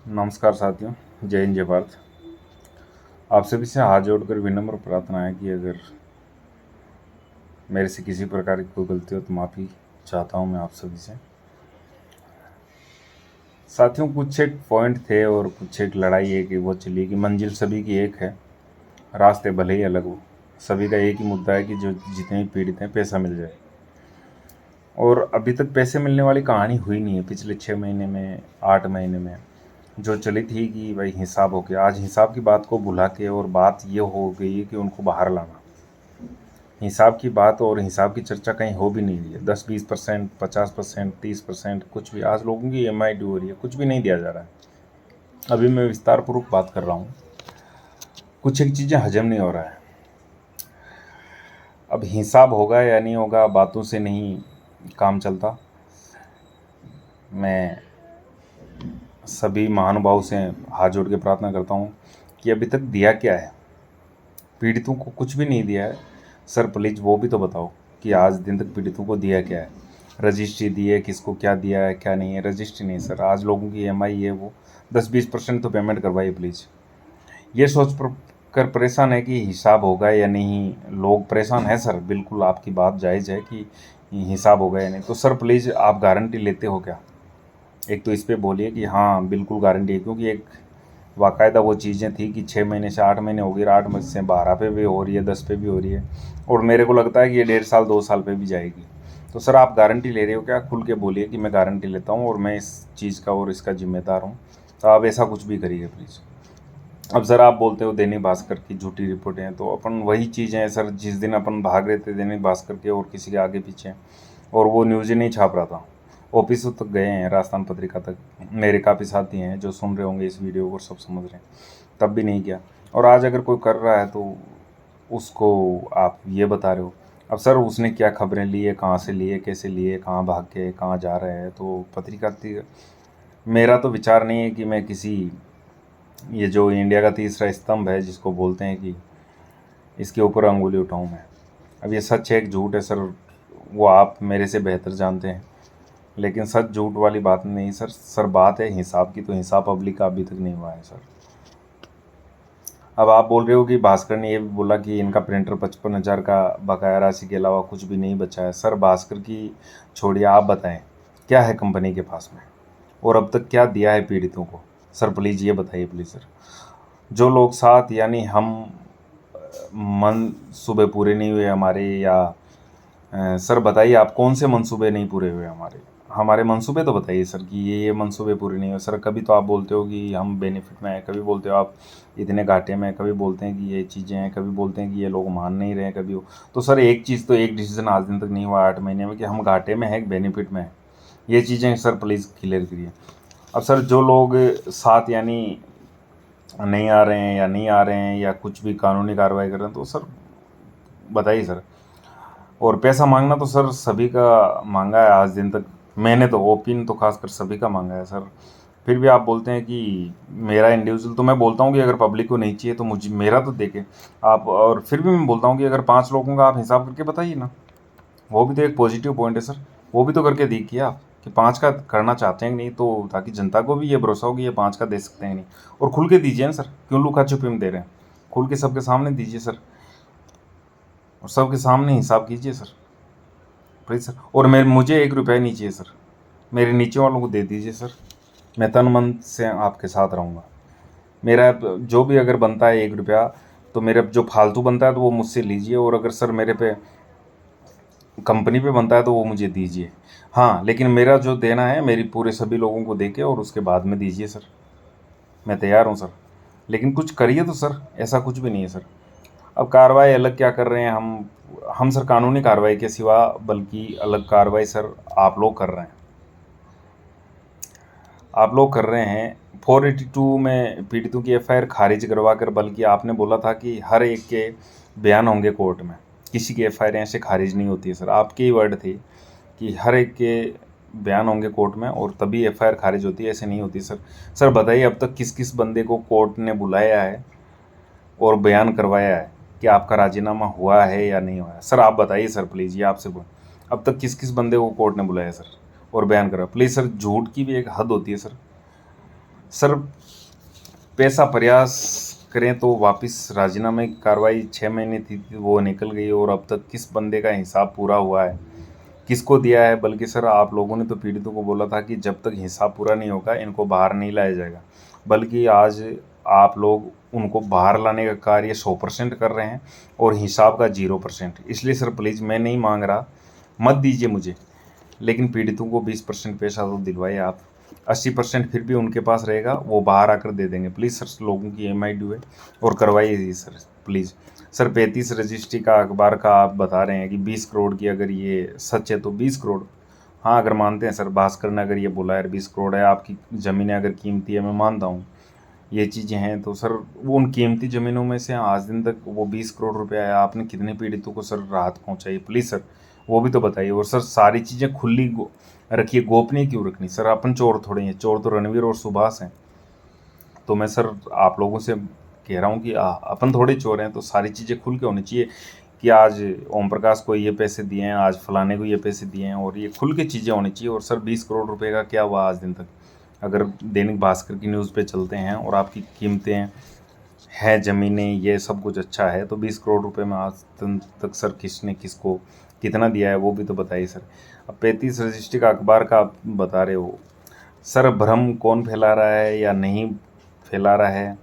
नमस्कार साथियों, जय हिंद जय भारत। आप सभी से हाथ जोड़कर विनम्र प्रार्थना है कि अगर मेरे से किसी प्रकार की कोई गलती हो तो माफ़ी चाहता हूं मैं आप सभी से। साथियों, कुछ एक पॉइंट थे और कुछ एक लड़ाई है कि वो चली कि मंजिल सभी की एक है, रास्ते भले ही अलग हो। सभी का एक ही मुद्दा है कि जो जितने भी पीड़ित हैं पैसा मिल जाए। और अभी तक पैसे मिलने वाली कहानी हुई नहीं है। पिछले 6 महीने में, 8 महीने में जो चली थी कि भाई हिसाब हो गया, आज हिसाब की बात को भुला के और बात ये हो गई है कि उनको बाहर लाना। हिसाब की बात और हिसाब की चर्चा कहीं हो भी नहीं रही है। 10-20%, 50%, 30%, कुछ भी। आज लोगों की EMI ड्यू हो रही है, कुछ भी नहीं दिया जा रहा है। अभी मैं विस्तार पूर्वक बात कर रहा हूँ। कुछ एक चीज़ें हजम नहीं हो रहा है। अब हिसाब होगा या नहीं होगा, बातों से नहीं काम चलता। मैं सभी महानुभाव से हाथ जोड़ के प्रार्थना करता हूँ कि अभी तक दिया क्या है। पीड़ितों को कुछ भी नहीं दिया है। सर प्लीज़ वो भी तो बताओ कि आज दिन तक पीड़ितों को दिया क्या है। रजिस्ट्री दी है, किसको क्या दिया है क्या नहीं है। रजिस्ट्री नहीं सर, आज लोगों की EMI है, वो 10-20% तो पेमेंट करवाइए प्लीज़। ये कर परेशान है कि हिसाब होगा या नहीं। लोग परेशान हैं सर, बिल्कुल आपकी बात जायज़ है कि हिसाब होगा या नहीं। तो सर प्लीज़ आप गारंटी लेते हो क्या? एक तो इस पे बोलिए कि हाँ बिल्कुल गारंटी है, क्योंकि एक बाकायदा वो चीज़ें थी कि 6 महीने से 8 महीने हो गई, 8 महीने से 12 पे भी हो रही है, 10 पे भी हो रही है, और मेरे को लगता है कि ये 1.5 साल 2 साल पे भी जाएगी। तो सर आप गारंटी ले रहे हो क्या? खुल के बोलिए कि मैं गारंटी लेता हूँ और मैं इस चीज़ का और इसका जिम्मेदार हूँ। तो आप ऐसा कुछ भी करिए प्लीज़। अब सर आप बोलते हो दैनिक भास्कर की झूठी रिपोर्टें हैं, तो अपन वही चीज़ें हैं सर। जिस दिन अपन भाग रहे थे दैनिक भास्कर के और किसी के आगे पीछे, और वो न्यूज़ ही नहीं छाप रहा था। ऑफिसों तक गए हैं, राजस्थान पत्रिका तक। मेरे काफ़ी साथी हैं जो सुन रहे होंगे इस वीडियो को, सब समझ रहे हैं, तब भी नहीं किया। और आज अगर कोई कर रहा है तो उसको आप ये बता रहे हो। अब सर उसने क्या खबरें ली है, कहाँ से लिए, कैसे लिए, कहाँ भाग के कहाँ जा रहे हैं, तो मेरा तो विचार नहीं है कि मैं किसी, ये जो इंडिया का तीसरा स्तंभ है जिसको बोलते हैं, कि इसके ऊपर अंगुली उठाऊं मैं। अब ये सच है कि झूठ है सर, वो आप मेरे से बेहतर जानते हैं। लेकिन सच झूठ वाली बात नहीं सर। सर बात है हिसाब की, तो हिसाब पब्लिक का अभी तक नहीं हुआ है सर। अब आप बोल रहे हो कि भास्कर ने ये भी बोला कि इनका प्रिंटर 55,000 का बकाया राशि के अलावा कुछ भी नहीं बचा है। सर भास्कर की छोड़िए, आप बताएं क्या है कंपनी के पास में, और अब तक क्या दिया है पीड़ितों को। सर प्लीज़ ये बताइए प्लीज़ सर। जो लोग साथ, यानी हम मंसूबे पूरे नहीं हुए हमारे, या सर बताइए आप कौन से मंसूबे नहीं पूरे हुए हमारे। हमारे मंसूबे तो बताइए सर कि ये मंसूबे पूरे नहीं हुए। सर कभी तो आप बोलते हो कि हम बेनिफिट में हैं, कभी बोलते हो आप इतने घाटे में हैं, कभी बोलते हैं कि ये चीज़ें हैं, कभी बोलते हैं कि ये लोग मान नहीं रहे हैं, कभी हो। तो सर एक चीज़ तो, एक डिसीजन आज दिन तक नहीं हुआ 8 महीने में कि हम घाटे में हैं, बेनिफिट में हैं। ये चीज़ें सर प्लीज़ क्लियर करिए। अब सर जो लोग साथ, यानी नहीं आ रहे हैं या नहीं आ रहे हैं या कुछ भी कानूनी कार्रवाई कर रहे हैं, तो सर बताइए सर। और पैसा मांगना तो सर सभी का मांगा है आज दिन तक। मैंने तो, ओपिन तो खासकर सभी का मांगा है सर। फिर भी आप बोलते हैं कि मेरा इंडिविजुअल, तो मैं बोलता हूँ कि अगर पब्लिक को नहीं चाहिए तो मुझे, मेरा तो देखें आप। और फिर भी मैं बोलता हूँ कि अगर 5 लोगों का आप हिसाब करके बताइए ना, वो भी तो एक पॉजिटिव पॉइंट है सर। वो भी तो करके देखिए आप कि 5 का करना चाहते हैं कि नहीं, तो ताकि जनता को भी ये भरोसा हो कि ये 5 का दे सकते हैं नहीं। और खुल के दीजिए ना सर, क्यों लुका छुपी में दे रहे हैं? खुल के सबके सामने दीजिए सर, और सबके सामने हिसाब कीजिए सर प्लीज़ सर। और मुझे 1 रुपया नहीं चाहिए सर, मेरे नीचे वालों को दे दीजिए सर। मैं तन मन से आपके साथ रहूँगा। मेरा जो भी अगर बनता है 1 रुपया, तो मेरा जो फालतू बनता है तो वो मुझसे लीजिए, और अगर सर मेरे पे कंपनी पे बनता है तो वो मुझे दीजिए। हाँ, लेकिन मेरा जो देना है मेरी पूरे सभी लोगों को दे के और उसके बाद में दीजिए सर। मैं तैयार हूँ सर, लेकिन कुछ करिए तो सर। ऐसा कुछ भी नहीं है सर। अब कार्रवाई अलग क्या कर रहे हैं हम सर, कानूनी कार्रवाई के सिवा बल्कि अलग कार्रवाई सर आप लोग कर रहे हैं। आप लोग कर रहे हैं 482 में पीड़ितों की FIR खारिज करवा कर, बल्कि आपने बोला था कि हर एक के बयान होंगे कोर्ट में, किसी की FIR ऐसे खारिज नहीं होती है सर। आपके ही वर्ड थे कि हर एक के बयान होंगे कोर्ट में और तभी FIR खारिज होती है, ऐसे नहीं होती सर। सर बताइए अब तक किस किस बंदे को कोर्ट ने बुलाया है और बयान करवाया है कि आपका राजीनामा हुआ है या नहीं हुआ है? सर आप बताइए सर प्लीज़, ये आपसे बोल, अब तक किस किस बंदे को कोर्ट ने बुलाया सर और बयान करा? प्लीज़ सर, झूठ की भी एक हद होती है सर। सर पैसा प्रयास करें तो वापस राजीनामे की कार्रवाई 6 महीने थी वो निकल गई और अब तक किस बंदे का हिसाब पूरा हुआ है, किसको दिया है। बल्कि सर आप लोगों ने तो पीड़ितों को बोला था कि जब तक हिसाब पूरा नहीं होगा इनको बाहर नहीं लाया जाएगा, बल्कि आज आप लोग उनको बाहर लाने का कार्य 100% कर रहे हैं और हिसाब का 0%। इसलिए सर प्लीज़ मैं नहीं मांग रहा, मत दीजिए मुझे, लेकिन पीड़ितों को 20% पैसा तो दिलवाइए आप। 80% फिर भी उनके पास रहेगा, वो बाहर आकर दे देंगे। प्लीज़ सर लोगों की EMI ड्यू है और करवाइए सर प्लीज़। सर 35 रजिस्ट्री का अखबार का आप बता रहे हैं कि 20 करोड़ की, अगर ये सच है तो 20 करोड़, हाँ अगर मानते हैं सर, भास्कर ने अगर ये बोला है 20 करोड़ है, आपकी ज़मीनें अगर कीमती है, मैं मानता हूँ ये चीज़ें हैं, तो सर वो उन कीमती ज़मीनों में से आज दिन तक वो 20 करोड़ रुपए आया, आपने कितने पीड़ितों को सर राहत पहुंचाई, प्लीज़ सर वो भी तो बताइए। और सर सारी चीज़ें खुली रखिए, गोपनीय क्यों रखनी सर? अपन चोर थोड़े हैं, चोर तो रणवीर और सुभाष हैं। तो मैं सर आप लोगों से कह रहा हूँ कि अपन थोड़े चोर हैं, तो सारी चीज़ें खुल के होनी चाहिए कि आज ओम प्रकाश को ये पैसे दिए हैं, आज फलाने को ये पैसे दिए हैं, और ये खुल के चीज़ें होनी चाहिए। और सर 20 करोड़ रुपए का क्या हुआ आज दिन तक? अगर दैनिक भास्कर की न्यूज़ पे चलते हैं और आपकी कीमतें हैं, ज़मीनें, ये सब कुछ अच्छा है, तो 20 करोड़ रुपए में आज दिन तक सर किसने किसको कितना दिया है वो भी तो बताइए सर। अब 35 रजिस्ट्री का अखबार का आप बता रहे हो सर, भ्रम कौन फैला रहा है या नहीं फैला रहा है,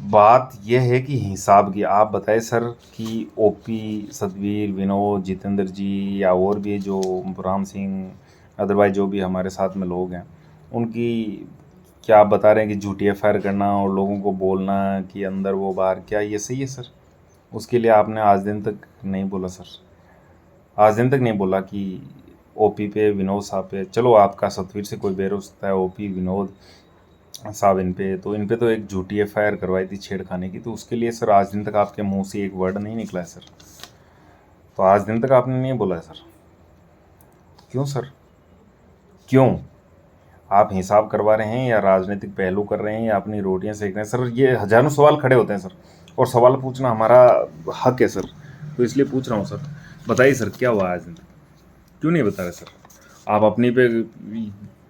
बात यह है कि हिसाब की आप बताएं सर कि OP, सतवीर, विनोद, जितेंद्र जी या और भी जो राम सिंह, अदरवाइज जो भी हमारे साथ में लोग हैं, उनकी क्या आप बता रहे हैं कि झूठी FIR करना और लोगों को बोलना कि अंदर वो बाहर, क्या ये सही है सर? उसके लिए आपने आज दिन तक नहीं बोला सर, आज दिन तक नहीं बोला कि OP पे, विनोद साहब पे, चलो आपका सतवीर से कोई बैर हो सकता है, OP, विनोद साहब इन पे तो एक झूठी FIR करवाई थी छेड़खाने की, तो उसके लिए सर आज दिन तक आपके मुंह से एक वर्ड नहीं निकला है सर। तो आज दिन तक आपने नहीं बोला है सर, क्यों सर? क्यों? आप हिसाब करवा रहे हैं या राजनीतिक पहलू कर रहे हैं या अपनी रोटियां सेक रहे हैं सर? ये हजारों सवाल खड़े होते हैं सर, और सवाल पूछना हमारा हक है सर, तो इसलिए पूछ रहा हूँ सर। बताइए सर क्या हुआ आज दिन तक, क्यों नहीं बता रहे सर? आप अपनी पे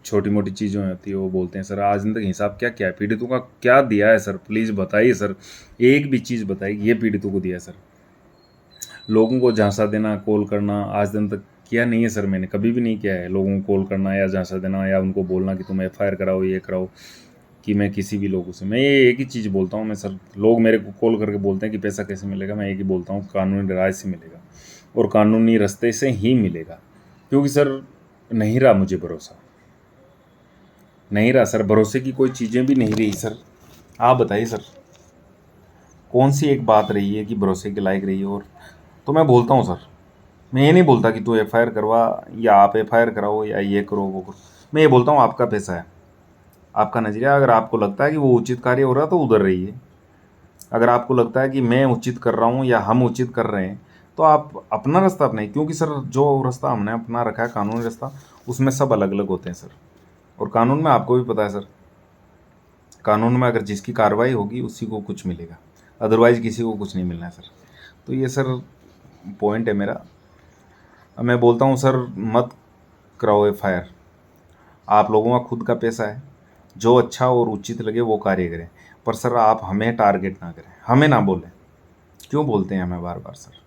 छोटी मोटी चीज़ें होती है वो बोलते हैं सर, आज दिन तक हिसाब क्या क्या है, पीड़ितों का क्या दिया है सर? प्लीज़ बताइए सर, एक भी चीज़ बताइए ये पीड़ितों को दिया है सर। लोगों को झांसा देना, कॉल करना, आज दिन तक किया नहीं है सर, मैंने कभी भी नहीं किया है लोगों को कॉल करना या झांसा देना या उनको बोलना कि तुम FIR कराओ, ये कराओ, कि मैं किसी भी लोगों से, मैं ये एक ही चीज़ बोलता हूँ मैं सर। लोग मेरे को कॉल करके बोलते हैं कि पैसा कैसे मिलेगा, मैं एक ही बोलता हूँ कानूनी राय से मिलेगा और कानूनी रास्ते से ही मिलेगा, क्योंकि सर नहीं रहा मुझे भरोसा, नहीं रहा सर, भरोसे की कोई चीज़ें भी नहीं रही सर। आप बताइए सर कौन सी एक बात रही है कि भरोसे के लायक रही है? और तो मैं बोलता हूँ सर, मैं ये नहीं बोलता कि तू FIR करवा या आप FIR कराओ या ये करो वो करो, मैं ये बोलता हूँ आपका पैसा है, आपका नज़रिया, अगर आपको लगता है कि वो उचित कार्य हो रहा है तो उधर रहिए। अगर आपको लगता है कि मैं उचित कर रहा हूँ या हम उचित कर रहे हैं तो आप अपना रास्ता अपनाइए, क्योंकि सर जो रास्ता हमने अपना रखा है कानूनी रास्ता, उसमें सब अलग अलग होते हैं सर। और कानून में आपको भी पता है सर, कानून में अगर जिसकी कार्रवाई होगी उसी को कुछ मिलेगा, अदरवाइज किसी को कुछ नहीं मिलना है सर। तो ये सर पॉइंट है मेरा। अब मैं बोलता हूँ सर मत कराओ FIR, आप लोगों का खुद का पैसा है, जो अच्छा और उचित लगे वो कार्य करें, पर सर आप हमें टारगेट ना करें, हमें ना बोलें। क्यों बोलते हैं हमें बार बार सर?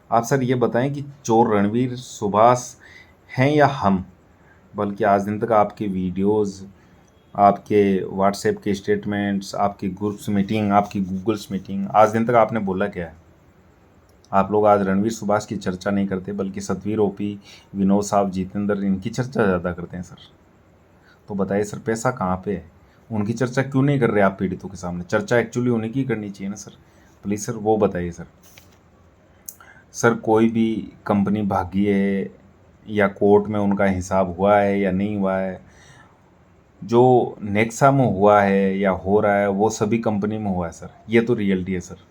आप सर ये बताएं कि चोर रणवीर, सुभाष हैं या हम? बल्कि आज दिन तक आपके वीडियोस, आपके व्हाट्सएप के स्टेटमेंट्स, आपकी ग्रुप्स मीटिंग, आपकी गूगल्स मीटिंग, आज दिन तक आपने बोला क्या है? आप लोग आज रणवीर, सुभाष की चर्चा नहीं करते, बल्कि सतवीर, OP, विनोद साहब, जितेंद्र, इनकी चर्चा ज़्यादा करते हैं सर। तो बताइए सर पैसा कहाँ पे है? उनकी चर्चा क्यों नहीं कर रहे आप पीड़ितों के सामने? चर्चा एक्चुअली उन्हीं की करनी चाहिए ना सर, प्लीज़ सर वो बताइए सर। सर कोई भी कंपनी भागी है या कोर्ट में उनका हिसाब हुआ है या नहीं हुआ है, जो नेक्सा में हुआ है या हो रहा है वो सभी कंपनी में हुआ है सर, ये तो रियलिटी है सर।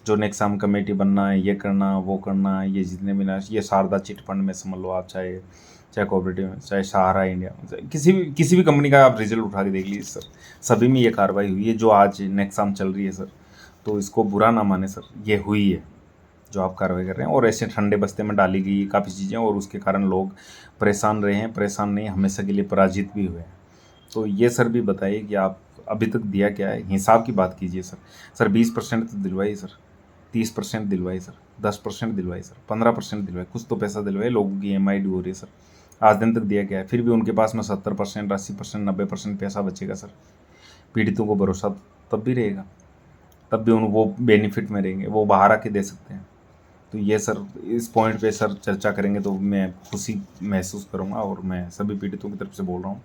जो नेक्सा में कमेटी बनना है, ये करना वो करना, ये जितने भी ना, ये शारदा चिट फंड में समझ लो आप, चाहे चाहे कोऑपरेटिव में, चाहे सहारा इंडिया में, किसी भी कंपनी का आप रिजल्ट उठा के देख लीजिए सर, सभी में ये कार्रवाई हुई है जो आज नेक्सा में चल रही है सर। तो इसको बुरा ना माने सर, ये हुई है जो आप कार्रवाई कर रहे हैं, और ऐसे ठंडे बस्ते में डाली गई काफ़ी चीज़ें और उसके कारण लोग परेशान रहे हैं, परेशान नहीं, हमेशा के लिए पराजित भी हुए हैं। तो ये सर भी बताइए कि आप अभी तक दिया क्या है, हिसाब की बात कीजिए सर। सर 20% तो दिलवाइए सर, 30% दिलवाइए सर, 10% दिलवाइए सर, 15% दिलवाइए, कुछ तो पैसा दिलवाइए। लोगों की EMI ड्यू हो रही है सर, आज दिन तक दिया क्या है? फिर भी उनके पास में 70%, 80%, 90% पैसा बचेगा सर। पीड़ितों को भरोसा तब भी रहेगा, तब भी उन वो बेनिफिट में रहेंगे, वो बाहर आके दे सकते हैं। तो ये सर इस पॉइंट पे सर चर्चा करेंगे तो मैं खुशी महसूस करूँगा, और मैं सभी पीड़ितों की तरफ से बोल रहा हूँ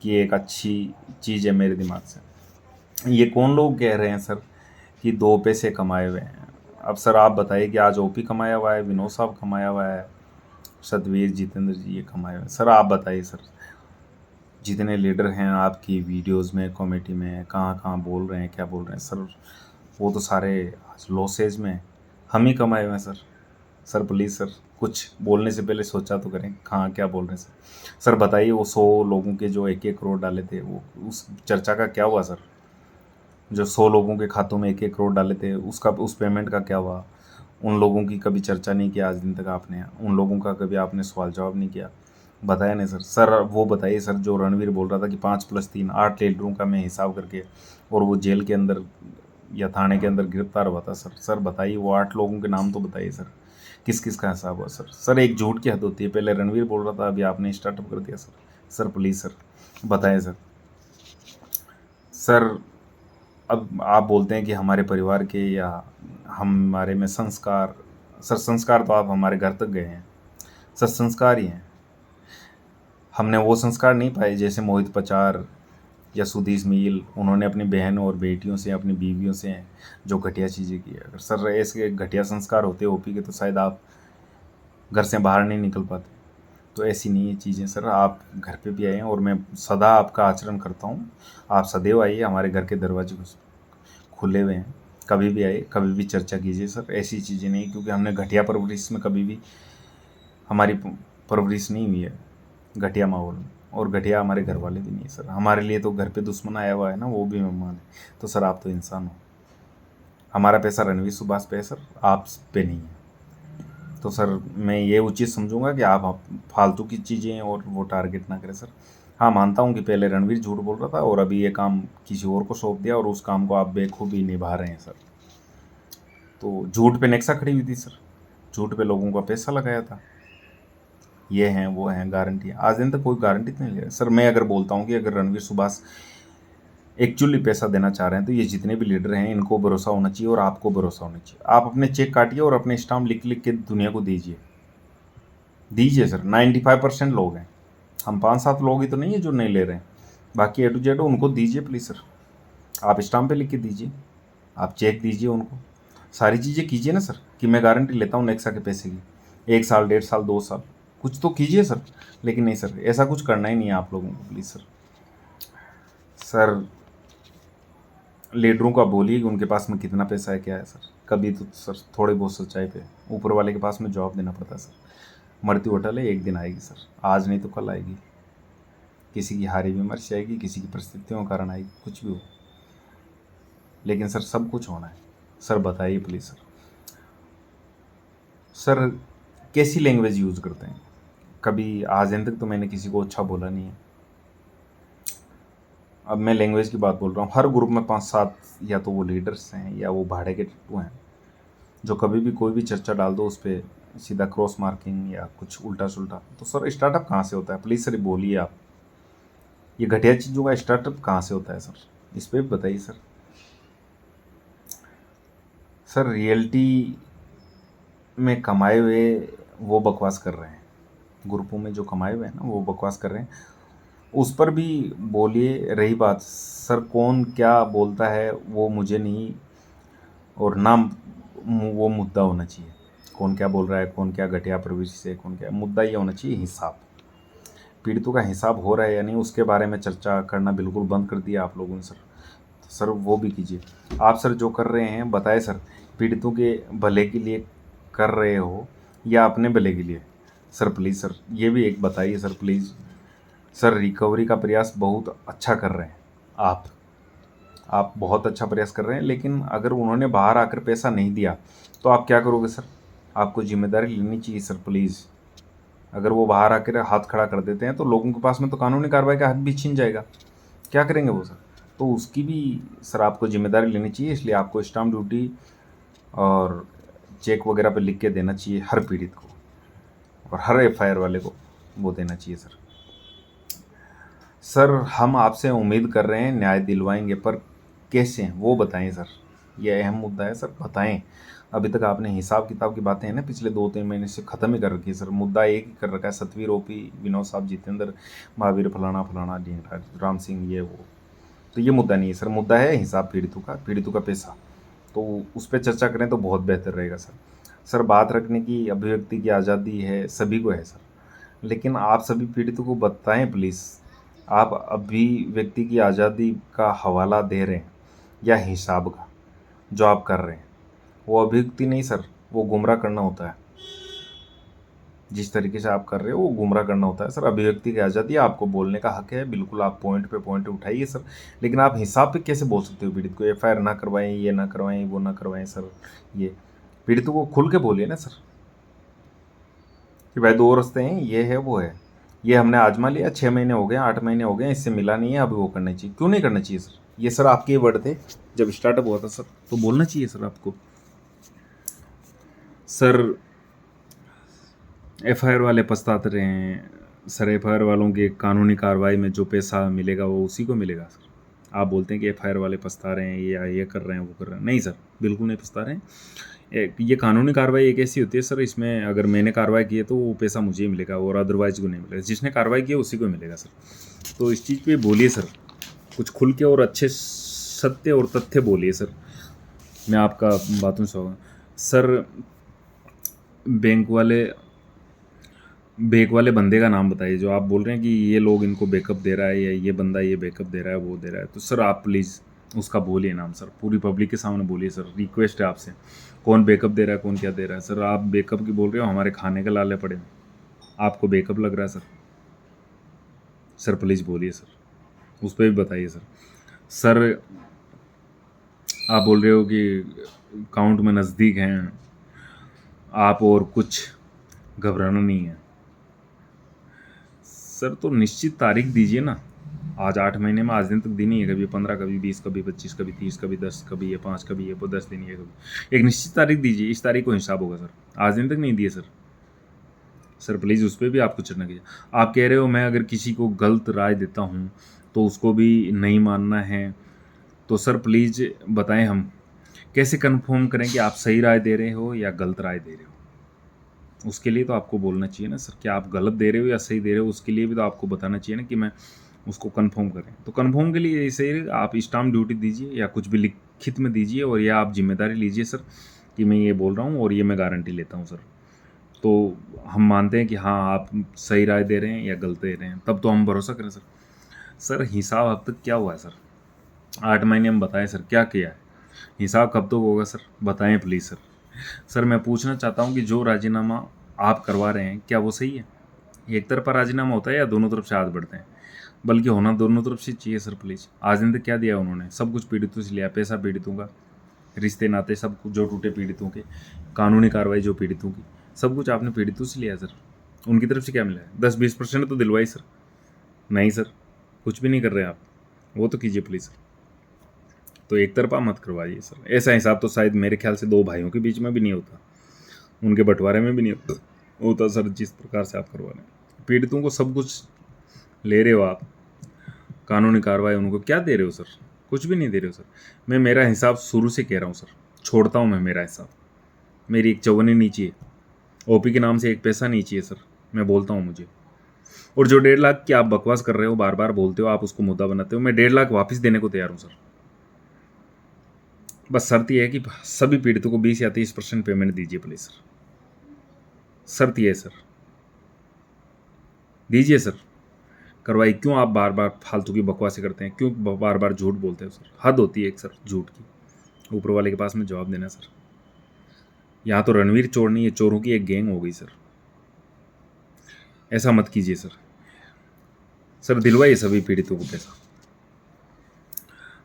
कि ये एक अच्छी चीज़ है मेरे दिमाग से। ये कौन लोग कह रहे हैं सर कि 2 पैसे कमाए हुए हैं? अब सर आप बताइए कि आज OP कमाया हुआ है, विनोद साहब कमाया हुआ है, सतवीर, जितेंद्र जी ये कमाए हुए हैं। सर आप बताइए सर, जितने लीडर हैं आपकी वीडियोस में, कमेटी में, कहाँ कहाँ बोल रहे हैं, क्या बोल रहे हैं सर, वो तो सारे आज लॉसेज में, हम ही कमाए हुए हैं सर। सर प्लीज़ सर, कुछ बोलने से पहले सोचा तो करें कहाँ क्या बोल रहे हैं सर। सर बताइए वो 100 लोगों के जो 1-1 करोड़ डाले थे, वो उस चर्चा का क्या हुआ सर? जो 100 लोगों के खातों में 1-1 करोड़ डाले थे, उसका उस पेमेंट का क्या हुआ? उन लोगों की कभी चर्चा नहीं किया आज दिन तक आपने, उन लोगों का कभी आपने सवाल जवाब नहीं किया, बताया नहीं सर। सर वो बताइए सर, जो रणवीर बोल रहा था कि 5+3 8 लीडरों का मैं हिसाब करके, और वो जेल के अंदर या थाने के अंदर गिरफ्तार हुआ था सर। सर बताइए वो 8 लोगों के नाम तो बताइए सर, किस किस का हिसाब हुआ सर? सर एक झूठ की हद होती है, पहले रणवीर बोल रहा था, अभी आपने स्टार्टअप कर दिया सर। सर प्लीज़ सर बताएं सर। सर अब आप बोलते हैं कि हमारे परिवार के या हमारे में संस्कार, सर संस्कार तो आप हमारे घर तक गए हैं सर, संस्कार ही हैं। हमने वो संस्कार नहीं पाए जैसे मोहित पचार या सुधीश मील, उन्होंने अपनी बहन और बेटियों से, अपनी बीवियों से जो घटिया चीज़ें की है। अगर सर ऐसे घटिया संस्कार होते OP के तो शायद आप घर से बाहर नहीं निकल पाते। तो ऐसी नहीं है चीज़ें सर, आप घर पे भी आए हैं और मैं सदा आपका आचरण करता हूँ। आप सदैव आइए, हमारे घर के दरवाजे खुले हुए हैं, कभी भी आइए, कभी भी चर्चा कीजिए सर। ऐसी चीज़ें नहीं, क्योंकि हमने घटिया परवरिश में कभी भी हमारी परवरिश नहीं हुई है, घटिया माहौल में, और घटिया हमारे घर वाले भी नहीं है सर। हमारे लिए तो घर पे दुश्मन आया हुआ है ना, वो भी मेहमान है। तो सर आप तो इंसान हो, हमारा पैसा रणवीर सुभाष पे है सर, आप पे नहीं है। तो सर मैं ये उचित समझूंगा कि आप फालतू की चीज़ें और वो टारगेट ना करें सर। हाँ मानता हूँ कि पहले रणवीर झूठ बोल रहा था और अभी ये काम किसी और को सौंप दिया, और उस काम को आप बेखूबी निभा रहे हैं सर। तो झूठ पे नेक्सा खड़ी हुई थी सर, झूठ पे लोगों का पैसा लगाया था, ये हैं वो हैं, गारंटी। आज दिन तक कोई गारंटी नहीं ले रहा सर। मैं अगर बोलता हूँ कि अगर रणवीर सुभाष एक्चुअली पैसा देना चाह रहे हैं तो ये जितने भी लीडर हैं इनको भरोसा होना चाहिए और आपको भरोसा होना चाहिए। आप अपने चेक काटिए और अपने स्टाम्प लिख लिख के दुनिया को दीजिए, दीजिए सर। 95% लोग हैं, हम 5-7 लोग ही तो नहीं है जो नहीं ले रहे हैं, बाकी A to Z उनको दीजिए प्लीज़ सर। आप स्टाम्प पे लिख के दीजिए, आप चेक दीजिए उनको, सारी चीज़ें कीजिए ना सर। कि मैं गारंटी लेता हूँ नेक्सा के पैसे की, 1 साल, 1.5 साल, 2 साल, कुछ तो कीजिए सर। लेकिन नहीं सर, ऐसा कुछ करना ही नहीं है आप लोगों को, प्लीज़ सर। सर लीडरों का बोलिए कि उनके पास में कितना पैसा है, क्या है सर। कभी तो सर थोड़ी बहुत सच्चाई पे ऊपर वाले के पास में जवाब देना पड़ता है सर। मृत्यु अटल है, एक दिन आएगी सर, आज नहीं तो कल आएगी। किसी की हारी भी मर्जी आएगी, किसी की परिस्थितियों के कारण आएगी, कुछ भी हो, लेकिन सर सब कुछ होना है। सर बताइए प्लीज़ सर। सर कैसी लैंग्वेज यूज़ करते हैं? कभी आज दिन तक तो मैंने किसी को अच्छा बोला नहीं है। अब मैं लैंग्वेज की बात बोल रहा हूँ, हर ग्रुप में 5-7 या तो वो लीडर्स हैं या वो भाड़े के टट्टू हैं, जो कभी भी कोई भी चर्चा डाल दो उस पर सीधा क्रॉस मार्किंग या कुछ उल्टा सुल्टा। तो सर स्टार्टअप कहाँ से होता है? प्लीज़ सर बोलिए आप, ये घटिया चीज़ों का स्टार्टअप कहाँ से होता है सर? इस पर भी बताइए सर। सर रियलिटी में कमाए हुए वो बकवास कर रहे हैं, ग्रुपों में जो कमाए हुए हैं ना वो बकवास कर रहे हैं, उस पर भी बोलिए। रही बात सर कौन क्या बोलता है वो मुझे नहीं, और ना वो मुद्दा होना चाहिए, कौन क्या बोल रहा है, कौन क्या घटिया प्रवृत्ति से, कौन क्या, मुद्दा ये होना चाहिए हिसाब। पीड़ितों का हिसाब हो रहा है या नहीं उसके बारे में चर्चा करना बिल्कुल बंद कर दिया आप लोगों ने सर। तो सर वो भी कीजिए आप सर, जो कर रहे हैं बताए सर, पीड़ितों के भले के लिए कर रहे हो या अपने भले के लिए? सर प्लीज़ सर ये भी एक बताइए सर प्लीज़। सर रिकवरी का प्रयास बहुत अच्छा कर रहे हैं आप बहुत अच्छा प्रयास कर रहे हैं, लेकिन अगर उन्होंने बाहर आकर पैसा नहीं दिया तो आप क्या करोगे सर? आपको जिम्मेदारी लेनी चाहिए सर प्लीज़। अगर वो बाहर आकर हाथ खड़ा कर देते हैं तो लोगों के पास में तो कानूनी कार्रवाई का हक भी छीन जाएगा। क्या करेंगे वो सर? तो उसकी भी सर आपको ज़िम्मेदारी लेनी चाहिए, इसलिए आपको स्टाम्प ड्यूटी और चेक वगैरह पे लिख के देना चाहिए हर पीड़ित को, और हर एफआईआर वाले को वो देना चाहिए सर। सर हम आपसे उम्मीद कर रहे हैं न्याय दिलवाएंगे, पर कैसे वो बताएं सर, ये अहम मुद्दा है सर, बताएं। अभी तक आपने हिसाब किताब की बातें हैं ना पिछले 2-3 महीने से ख़त्म ही कर रखी है सर। मुद्दा एक ही कर रखा है, सतवीर ओपी, विनोद साहब, जितेंद्र, महावीर, फलाना फलाना, ढींगरा, राम सिंह, ये वो। तो ये मुद्दा नहीं है सर, मुद्दा है हिसाब पीड़ितों का पैसा। तो उस पर चर्चा करें तो बहुत बेहतर रहेगा सर। सर बात रखने की, अभिव्यक्ति की आज़ादी है, सभी को है सर, लेकिन आप सभी पीड़ितों को बताएं प्लीज़। आप अभिव्यक्ति की आज़ादी का हवाला दे रहे हैं या हिसाब का, जो आप कर रहे हैं वो अभिव्यक्ति नहीं सर, वो गुमराह करना होता है। जिस तरीके से आप कर रहे हो वो गुमराह करना होता है सर। अभिव्यक्ति की आज़ादी है, आपको बोलने का हक है, बिल्कुल आप पॉइंट पे पॉइंट उठाइए सर, लेकिन आप हिसाब पे कैसे बोल सकते हो पीड़ित को? एफआईआर ना करवाएं, ये ना करवाएं, वो ना करवाएं सर। ये पीड़ितों को खुल के बोलिए ना सर कि भाई दो रास्ते हैं, ये है वो है, ये हमने आजमा लिया, 6 महीने हो गए, 8 महीने हो गए, इससे मिला नहीं है, अभी वो करना चाहिए। क्यों नहीं करना चाहिए सर? ये सर आपके वर्ड थे जब स्टार्टअप हुआ था सर, तो बोलना चाहिए सर आपको। सर एफआईआर वाले पछताते रहे हैं सर, एफआईआर वालों की कानूनी कार्रवाई में जो पैसा मिलेगा वो उसी को मिलेगा सर। आप बोलते हैं कि एफआईआर वाले पछता रहे हैं या ये कर रहे हैं वो कर रहे हैं, नहीं सर, बिल्कुल नहीं पछता रहे हैं। ये कानूनी कार्रवाई एक ऐसी होती है सर, इसमें अगर मैंने कार्रवाई की है तो वो पैसा मुझे ही मिलेगा और अदरवाइज को नहीं मिलेगा, जिसने कार्रवाई की है उसी को मिलेगा सर। तो इस चीज़ पे बोलिए सर, कुछ खुल के और अच्छे सत्य और तथ्य बोलिए सर। मैं आपका बातों से सर। बैंक वाले बंदे का नाम बताइए, जो आप बोल रहे हैं कि ये लोग इनको बैकअप दे रहा है या ये बंदा ये बैकअप दे रहा है, वो दे रहा है, तो सर आप प्लीज़ उसका बोलिए नाम सर, पूरी पब्लिक के सामने बोलिए सर, रिक्वेस्ट है आपसे। कौन बैकअप दे रहा है, कौन क्या दे रहा है सर? आप बैकअप की बोल रहे हो, हमारे खाने के लाले पड़े हैं, आपको बैकअप लग रहा है सर? सर प्लीज़ बोलिए सर, उस पर भी बताइए सर। सर आप बोल रहे हो कि काउंट में नज़दीक हैं आप और कुछ घबराना नहीं है सर, तो निश्चित तारीख दीजिए ना। आज 8 महीने में आज दिन तक दिन ही है, कभी 15, कभी 20, कभी 25, कभी 30, कभी 10, कभी ये 5, कभी ये 10 दिन ही है, कभी एक निश्चित तारीख दीजिए, इस तारीख को हिसाब होगा सर। आज दिन तक नहीं दिए सर। सर प्लीज़ उस पर भी आपको चर्चा कीजिए। आप कह रहे हो मैं अगर किसी को गलत राय देता हूँ तो उसको भी नहीं मानना है, तो सर प्लीज़ बताएं हम कैसे कंफर्म करें कि आप सही राय दे रहे हो या गलत राय दे रहे हो? उसके लिए तो आपको बोलना चाहिए ना सर कि आप गलत दे रहे हो या सही दे रहे हो, उसके लिए भी तो आपको बताना चाहिए ना कि मैं उसको कंफर्म करें। तो कंफर्म के लिए ऐसे ही आप स्टाम्प ड्यूटी दीजिए या कुछ भी लिखित में दीजिए, और या आप जिम्मेदारी लीजिए सर कि मैं ये बोल रहा हूँ और ये मैं गारंटी लेता हूँ सर। तो हम मानते हैं कि हाँ आप सही राय दे रहे हैं या गलत दे रहे हैं, तब तो हम भरोसा करें सर। सर हिसाब अब तक क्या हुआ है सर? 8 महीने में बताएं सर क्या किया है, हिसाब कब तक होगा सर? बताएं प्लीज़ सर। सर मैं पूछना चाहता हूँ कि जो राजीनामा आप करवा रहे हैं क्या वो सही है? एक तरफा राजीनामा होता है या दोनों तरफ से हाथ बढ़ते हैं? बल्कि होना दोनों तरफ से चाहिए सर प्लीज़। आज दिन तक क्या दिया उन्होंने? सब कुछ पीड़ितों से लिया, पैसा पीड़ितों का, रिश्ते नाते सब कुछ जो टूटे पीड़ितों के, कानूनी कार्रवाई जो पीड़ितों की, सब कुछ आपने पीड़ितों से लिया सर। उनकी तरफ से क्या मिला है? 10-20% तो दिलवाई सर। नहीं सर, कुछ भी नहीं कर रहे आप, वो तो कीजिए प्लीज़ सर। तो एक तरफा मत करवाइए सर। ऐसा हिसाब तो शायद मेरे ख्याल से 2 भाइयों के बीच में भी नहीं होता, उनके बंटवारे में भी नहीं होता सर, जिस प्रकार से आप करवा रहे हैं। पीड़ितों को सब कुछ ले रहे हो आप, कानूनी कार्रवाई उनको क्या दे रहे हो सर? कुछ भी नहीं दे रहे हो सर। मैं मेरा हिसाब शुरू से कह रहा हूँ सर, छोड़ता हूँ मैं मेरा हिसाब, मेरी एक चौवनी नीचे है, ओपी के नाम से एक पैसा नीचे है सर, मैं बोलता हूँ मुझे। और जो 1.5 लाख की आप बकवास कर रहे हो, बार बार बोलते हो, आप उसको मुद्दा बनाते हो, मैं 1.5 लाख वापस देने को तैयार हूँ सर। बस शर्त यह है कि सभी पीड़ितों को 20 या 30% पेमेंट दीजिए प्लीज़ सर। शर्त यह है सर, दीजिए सर। करवाई क्यों आप बार बार फालतू की बकवासें करते हैं? क्यों बार बार झूठ बोलते हो सर? हद होती है एक सर झूठ की, ऊपर वाले के पास में जवाब देना सर। यहाँ तो रणवीर चोर नहीं है, चोरों की एक गैंग हो गई सर। ऐसा मत कीजिए सर। सर दिलवाइए सभी पीड़ितों को पैसा।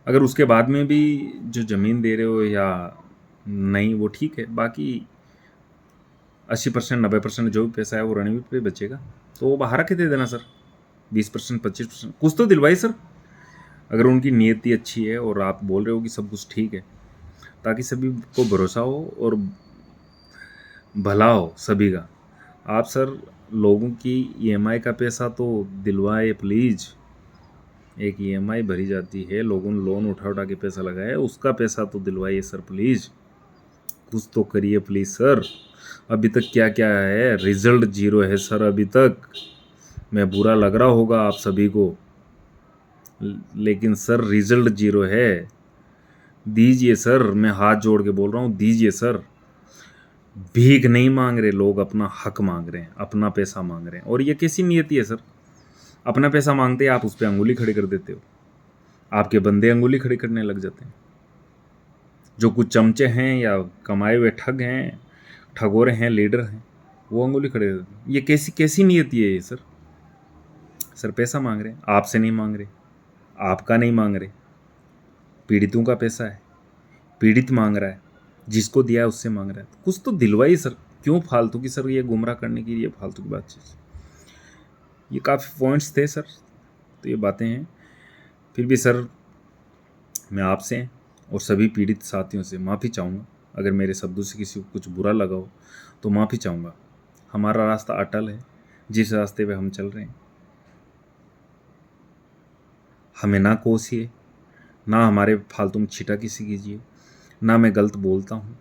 अगर उसके बाद में भी जो ज़मीन दे रहे हो या नहीं वो ठीक है, बाकी 80% 90% जो भी पैसा है वो रणवीर पे बचेगा, तो वो बाहर के दे देना सर। 20% 25% कुछ तो दिलवाइए सर। अगर उनकी नीयत ही अच्छी है और आप बोल रहे हो कि सब कुछ ठीक है, ताकि सभी को भरोसा हो और भला हो सभी का। आप सर लोगों की ईएमआई का पैसा तो दिलवाए प्लीज़। एक ईएमआई भरी जाती है, लोगों ने लोन उठा उठा के पैसा लगाया है, उसका पैसा तो दिलवाइए सर प्लीज़। कुछ तो करिए प्लीज़ सर। अभी तक क्या क्या है, रिजल्ट जीरो है सर अभी तक। मैं बुरा लग रहा होगा आप सभी को, लेकिन सर रिजल्ट जीरो है। दीजिए सर, मैं हाथ जोड़ के बोल रहा हूँ, दीजिए सर। भीख नहीं मांग रहे लोग, अपना हक मांग रहे हैं, अपना पैसा मांग रहे हैं। और ये कैसी नियति है सर? अपना पैसा मांगते हैं आप उस पर अंगुली खड़ी कर देते हो, आपके बंदे अंगुली खड़ी करने लग जाते हैं। जो कुछ चमचे हैं या कमाए हुए ठग हैं, ठगोरे हैं, लीडर हैं, वो अंगुली खड़े कर देते हैं। ये कैसी कैसी नियति है ये सर? सर पैसा मांग रहे हैं, आपसे नहीं मांग रहे, आपका नहीं मांग रहे, पीड़ितों का पैसा है, पीड़ित मांग रहा है, जिसको दिया है उससे मांग रहा है। कुछ तो दिलवाइए सर। क्यों फालतू की सर ये गुमराह करने की ये फालतू की बातचीत? ये काफ़ी पॉइंट्स थे सर, तो ये बातें हैं। फिर भी सर मैं आपसे और सभी पीड़ित साथियों से माफ़ी चाहूँगा। अगर मेरे शब्दों से किसी को कुछ बुरा लगा हो तो माफ़ी चाहूँगा। हमारा रास्ता अटल है, जिस रास्ते पे हम चल रहे हैं। हमें ना कोसिए, ना हमारे फालतू में छिटा किसी कीजिए, ना मैं गलत बोलता हूँ,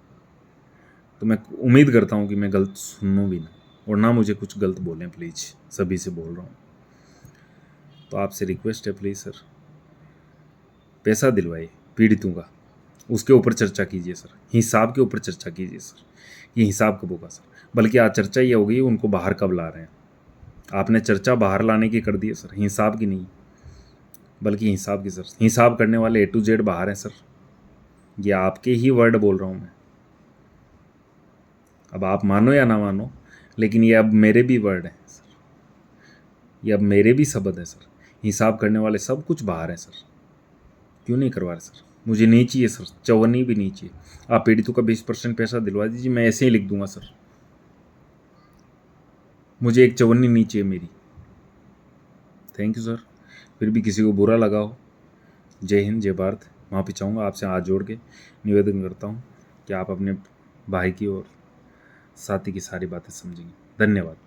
तो मैं उम्मीद करता हूँ कि मैं गलत सुनूँ भी ना, और ना मुझे कुछ गलत बोलें प्लीज़। सभी से बोल रहा हूँ, तो आपसे रिक्वेस्ट है प्लीज़ सर, पैसा दिलवाइए पीड़ितों का, उसके ऊपर चर्चा कीजिए सर, हिसाब के ऊपर चर्चा कीजिए सर। ये हिसाब कब होगा सर? बल्कि आज चर्चा ये हो गई उनको बाहर कब ला रहे हैं। आपने चर्चा बाहर लाने की कर दी है सर, हिसाब की नहीं, बल्कि हिसाब की सर। हिसाब करने वाले A to Z बाहर हैं सर। ये आपके ही वर्ड बोल रहा हूँ मैं। अब आप मानो या ना मानो, लेकिन ये अब मेरे भी वर्ड हैं सर, ये अब मेरे भी शब्द हैं सर। हिसाब करने वाले सब कुछ बाहर हैं सर। क्यों नहीं करवा रहे सर? मुझे नहीं चाहिए सर, चवन्नी भी नहीं चाहिए। आप पीड़ितों का 20% पैसा दिलवा दीजिए, मैं ऐसे ही लिख दूंगा सर। मुझे एक चवन्नी नहीं चाहिए मेरी। Thank you sir. फिर भी किसी को बुरा लगा हो, जय हिंद, जय भारत। माफ़ी चाहूँगा, आपसे हाथ जोड़ के निवेदन करता हूँ कि आप अपने भाई की और साथी की सारी बातें समझेंगे। धन्यवाद।